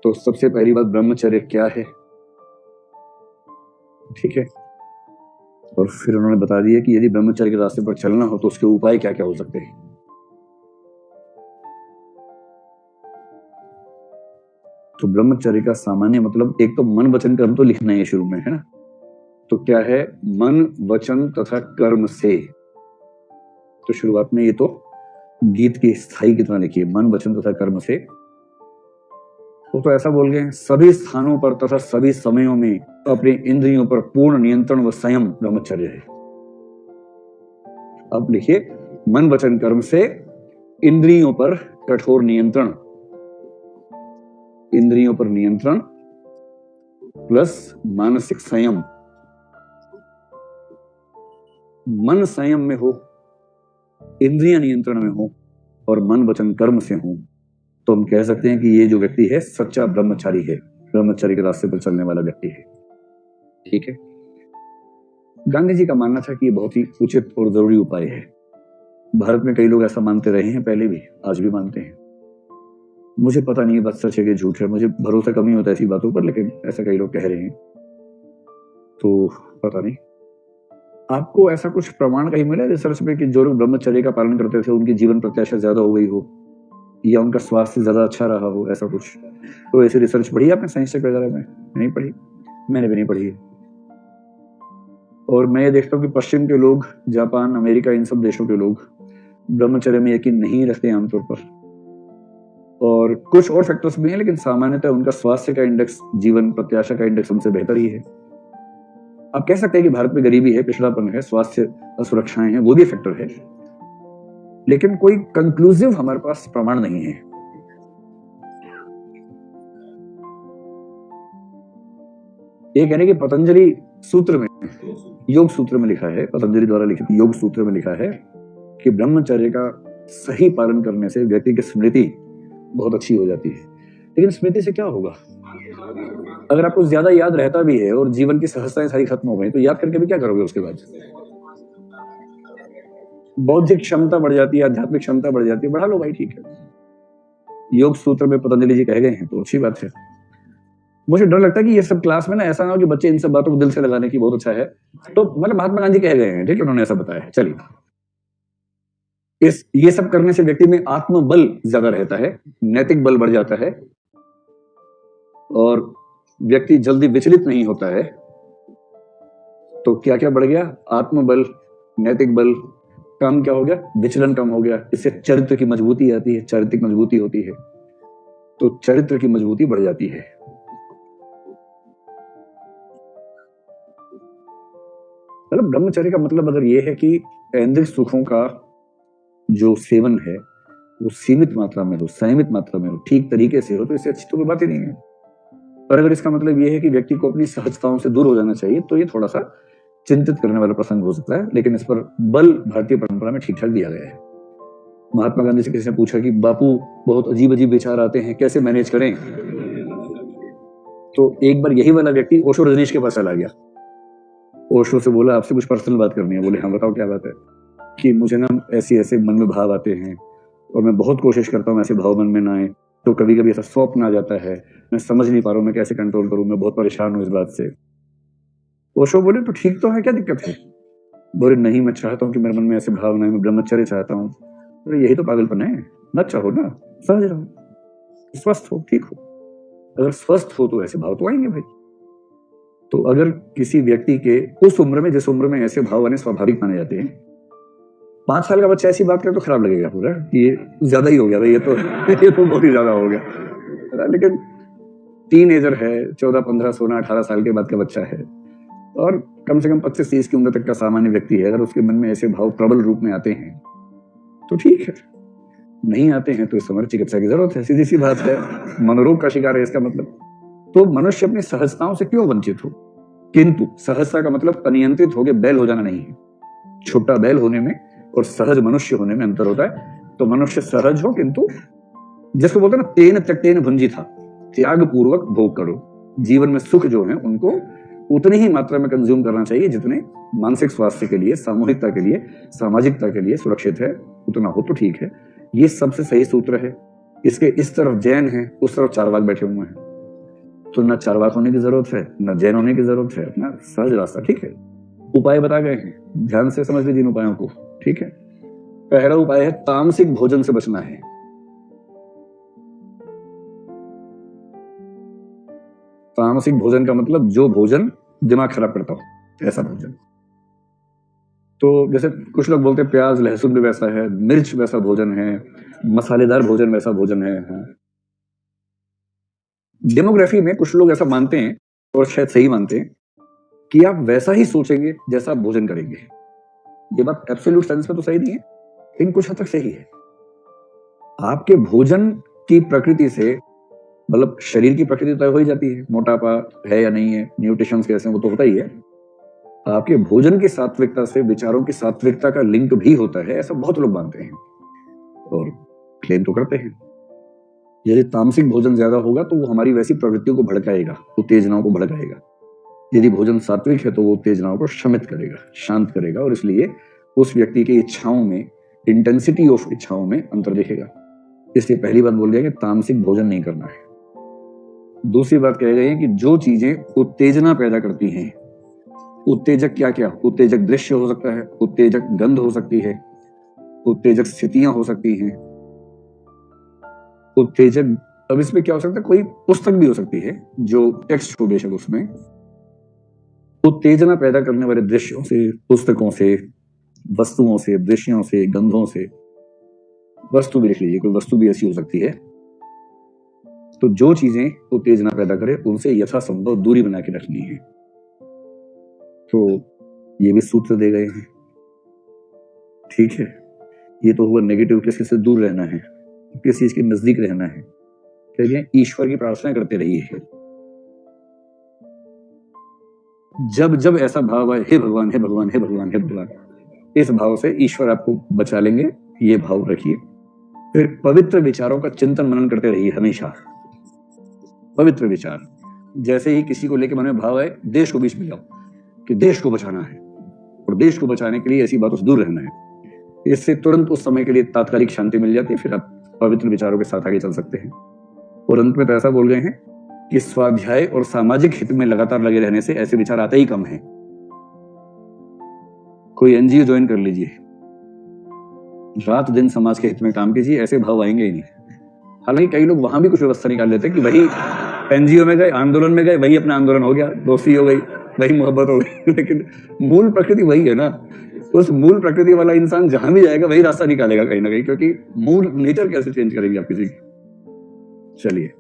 तो सबसे पहली बात, ब्रह्मचर्य क्या है, ठीक है। और फिर उन्होंने बता दिया कि यदि ब्रह्मचर्य के रास्ते पर चलना हो तो उसके उपाय क्या क्या हो सकते हैं। तो ब्रह्मचर्य का सामान्य मतलब, एक तो मन वचन कर्म तो लिखना है शुरू में, है ना। तो क्या है, मन वचन तथा कर्म से। तो शुरुआत में ये तो गीत की स्थाई की तरह लिखिए, मन वचन तथा कर्म से। वो तो ऐसा बोल गए, सभी स्थानों पर तथा सभी समयों में अपने इंद्रियों पर पूर्ण नियंत्रण व संयम ब्रह्मचर्य है। अब लिखिए, मन वचन कर्म से इंद्रियों पर कठोर नियंत्रण, इंद्रियों पर नियंत्रण प्लस मानसिक संयम। मन संयम में हो, इंद्रियां नियंत्रण में हो और मन वचन कर्म से हो, तो हम कह सकते हैं कि ये जो व्यक्ति है सच्चा ब्रह्मचारी है, ब्रह्मचर्य के रास्ते पर चलने वाला व्यक्ति है, ठीक है। गांधी जी का मानना था कि ये बहुत ही उचित और जरूरी उपाय है। भारत में कई लोग ऐसा मानते रहे हैं, पहले भी, आज भी मानते हैं। मुझे पता नहीं बात सच है कि झूठ है, मुझे भरोसा कम ही होता है ऐसी बातों पर, लेकिन ऐसा कई लोग कह रहे हैं, तो पता नहीं। आपको ऐसा कुछ प्रमाण कहीं मिला रिसर्च में कि जो लोग ब्रह्मचर्य का पालन करते थे उनकी जीवन प्रत्याशा ज्यादा हो गई हो या उनका स्वास्थ्य ज्यादा अच्छा रहा हो, ऐसा कुछ? तो ऐसी रिसर्च पढ़ी आपने साइंस वगैरह में? नहीं पढ़ी, मैंने भी नहीं पढ़ी। और मैं ये देखता हूँ कि पश्चिम के लोग, जापान, अमेरिका, इन सब देशों के लोग ब्रह्मचर्य में यकीन नहीं रखते आमतौर पर। और कुछ और फैक्टर्स भी हैं, लेकिन सामान्यतः उनका स्वास्थ्य का इंडेक्स, जीवन प्रत्याशा का इंडेक्स हमसे बेहतर ही है। आप कह सकते हैं कि भारत में गरीबी है, पिछड़ापन है, स्वास्थ्य असुरक्षाएं हैं, वो भी फैक्टर है, लेकिन कोई कंक्लूसिव हमारे पास प्रमाण नहीं है। ये कहने कि पतंजलि सूत्र में, योग सूत्र में लिखा है, पतंजलि द्वारा लिखित योग सूत्र में लिखा है कि ब्रह्मचर्य का सही पालन करने से व्यक्ति की स्मृति बहुत अच्छी हो जाती है। लेकिन स्मृति से क्या होगा? अगर आपको ज्यादा याद रहता भी है और जीवन की सहजताएं सारी खत्म हो गई, तो याद करके भी क्या करोगे उसके बाद? बौद्धिक क्षमता बढ़ जाती है, आध्यात्मिक क्षमता बढ़ जाती है, बढ़ा लो भाई, ठीक है। योग सूत्र में पतंजलि जी कह गए हैं तो अच्छी बात है। मुझे डर लगता है कि ये सब क्लास में ना ऐसा ना हो कि बच्चे इन सब बातों को दिल से लगाने की, बहुत अच्छा है तो मतलब महात्मा गांधी कह गए हैं, ठीक है, उन्होंने ऐसा बताया है। चलिए, ये सब करने से व्यक्ति में आत्मबल ज्यादा रहता है, नैतिक बल बढ़ जाता है और व्यक्ति जल्दी विचलित नहीं होता है। तो क्या क्या बढ़ गया? आत्मबल, नैतिक बल, काम क्या हो गया? विचलन कम हो गया। इससे चरित्र की मजबूती आती है, चारित्रिक मजबूती होती है, तो चरित्र की मजबूती बढ़ जाती है। मतलब ब्रह्मचर्य का मतलब अगर ये है कि ऐंद्रिक सुखों का जो सेवन है वो सीमित मात्रा में हो, संयमित मात्रा में हो, ठीक तरीके से हो, तो इससे अच्छी तो कोई बात ही नहीं है। पर अगर इसका मतलब ये है कि व्यक्ति को अपनी सहजताओं से दूर हो जाना चाहिए, तो ये थोड़ा सा चिंतित करने वाला प्रसंग हो सकता है। लेकिन इस पर बल भारतीय परंपरा में ठीक ठाक दिया गया है। महात्मा गांधी से किसी ने पूछा कि बापू बहुत अजीब अजीब विचार आते हैं, कैसे मैनेज करें? तो एक बार यही वाला व्यक्ति ओशो रजनीश के पास चला गया। ओशो से बोला आपसे कुछ पर्सनल बात करनी है। बोले हाँ बताओ क्या बात है? कि मुझे ना ऐसे ऐसे मन में भाव आते हैं और मैं बहुत कोशिश करता हूँ ऐसे भाव मन में ना आए, तो कभी कभी ऐसा स्वप्न आ जाता है, मैं समझ नहीं पा रहा हूँ मैं कैसे कंट्रोल करूँ, मैं बहुत परेशान हूँ इस बात से। ओशो बोले तो ठीक तो है, क्या दिक्कत है? बोले नहीं, मैं चाहता हूँ कि मेरे मन में ऐसे भाव ना आए, मैं ब्रह्मचर्य चाहता हूँ। बोले यही तो पागलपन है, मत चाहो ना, समझ रहो, स्वस्थ हो, ठीक हो। अगर स्वस्थ हो तो ऐसे भाव तो आएंगे भाई। तो अगर किसी व्यक्ति के उस उम्र में, जिस उम्र में ऐसे भाव आने स्वाभाविक माने जाते हैं, 5 साल का बच्चा ऐसी बात करे तो खराब लगेगा पूरा, ये ज्यादा ही हो गया भाई, ये तो बहुत ही ज्यादा हो गया। लेकिन टीनेजर है, 14, 15, 16, 18 साल के बाद का बच्चा है और कम से कम 25-30 की उम्र तक का सामान्य व्यक्ति है, अगर उसके मन में ऐसे भाव प्रबल रूप में आते हैं तो ठीक है। नहीं आते हैं तो इस समय चिकित्सा की जरूरत है, सीधी सी बात है। मनोरोग का शिकार है इसका मतलब। तो मनुष्य अपनी सहजताओं से क्यों वंचित हो? किंतु सहजता का मतलब अनियंत्रित होकर बैल हो जाना नहीं है। छोटा बैल होने में और सहज मनुष्य होने में अंतर होता है। तो मनुष्य सहज हो, किंतु जिसको बोलते हैं ना, तेन त्यक्तेन भुंजी था, त्याग पूर्वक भोग करो। जीवन में सुख जो है उनको उतनी ही मात्रा में कंज्यूम करना चाहिए जितने मानसिक स्वास्थ्य के लिए, सामूहिकता के लिए, सामाजिकता के लिए सुरक्षित है, उतना हो तो ठीक है। ये सबसे सही सूत्र है। इसके इस तरफ जैन है, उस तरफ चारवाक बैठे हुए हैं। तो ना चार्वाक होने की जरूरत है, ना जैन होने की जरूरत है, अपना सहज रास्ता। ठीक है, उपाय बता गए हैं, ध्यान से समझ लीजिए इन उपायों को। ठीक है, पहला उपाय है तामसिक भोजन से बचना है। तामसिक भोजन का मतलब जो भोजन दिमाग खराब करता हो, ऐसा भोजन। तो जैसे कुछ लोग बोलते हैं प्याज लहसुन भी वैसा है, मिर्च वैसा भोजन है, मसालेदार भोजन वैसा भोजन है। हाँ। डेमोग्राफी में कुछ लोग ऐसा मानते हैं, और शायद सही मानते हैं, कि आप वैसा ही सोचेंगे जैसा आप भोजन करेंगे। ये बात एब्सोल्यूट सेंस में तो सही नहीं है, लेकिन कुछ हद तक सही है। आपके भोजन की प्रकृति से, मतलब शरीर की प्रकृति तय हो ही जाती है, मोटापा है या नहीं है, न्यूट्रिशन कैसे हैं, वो तो होता ही है। आपके भोजन की सात्विकता से विचारों की सात्विकता का लिंक भी होता है, ऐसा बहुत लोग मानते हैं और क्लेम तो करते हैं। यदि तामसिक भोजन ज्यादा होगा तो वो हमारी वैसी प्रवृत्तियों को भड़काएगा, उत्तेजनाओं को भड़काएगा। यदि भोजन सात्विक है तो वो उत्तेजनाओं को शमित करेगा, शांत करेगा, और इसलिए उस व्यक्ति की इच्छाओं में, इंटेंसिटी ऑफ इच्छाओं में अंतर दिखेगा। इसलिए पहली बात बोल दिया कि तामसिक भोजन नहीं करना है। दूसरी बात कह गई है कि जो चीजें उत्तेजना पैदा करती हैं, उत्तेजक क्या क्या, उत्तेजक दृश्य हो सकता है, उत्तेजक गंध हो सकती है, उत्तेजक स्थितियां हो सकती हैं, उत्तेजक, अब इसमें क्या हो सकता है, कोई पुस्तक भी हो सकती है जो टेक्स्ट हो बेशक, उसमें उत्तेजना पैदा करने वाले दृश्यों से, पुस्तकों से, वस्तुओं से, दृश्यों से, गंधों से, वस्तु भी लिख लीजिए, कोई वस्तु भी ऐसी हो सकती है। तो जो चीजें उत्तेजना पैदा करे उनसे यथासंभव दूरी बना के रखनी है। तो ये भी सूत्र दे गए हैं। ठीक है, ये तो हुआ नेगेटिव, किसी से दूर रहना है, किसी चीज के नजदीक रहना है। कहिए ईश्वर की प्रार्थना करते रहिए। जब जब ऐसा भाव आए, हे भगवान हे भगवान हे भगवान हे भगवान, इस भाव से ईश्वर आपको बचा लेंगे, ये भाव रखिए। फिर पवित्र विचारों का चिंतन मनन करते रहिए हमेशा। पवित्र विचार, जैसे ही किसी को लेकर मन में भाव आए, देश को बीच में लाओ कि देश को बचाना है, और देश को बचाने के लिए ऐसी बातों से दूर रहना है। इससे तुरंत उस समय के लिए तात्कालिक शांति मिल जाती है, फिर आप पवित्र विचारों के साथ आगे चल सकते हैं। और अंत में तो ऐसा बोल गए हैं कि स्वाध्याय और सामाजिक हित में लगातार लगे रहने से ऐसे विचार आते ही कम हैं। कोई एनजीओ ज्वाइन कर लीजिए, रात दिन समाज के हित में काम कीजिए, ऐसे भाव आएंगे ही नहीं। हालांकि कई लोग वहां भी कुछ व्यवस्था निकाल लेते हैं कि वही एनजीओ में गए, आंदोलन में गए, वही अपना आंदोलन हो गया, दोस्ती हो गई, वही मोहब्बत हो गई। लेकिन मूल प्रकृति वही है ना। उस मूल प्रकृति वाला इंसान जहां भी जाएगा वही रास्ता निकालेगा कहीं ना कहीं, क्योंकि मूल नेचर कैसे चेंज करेंगे आप किसी की। चलिए।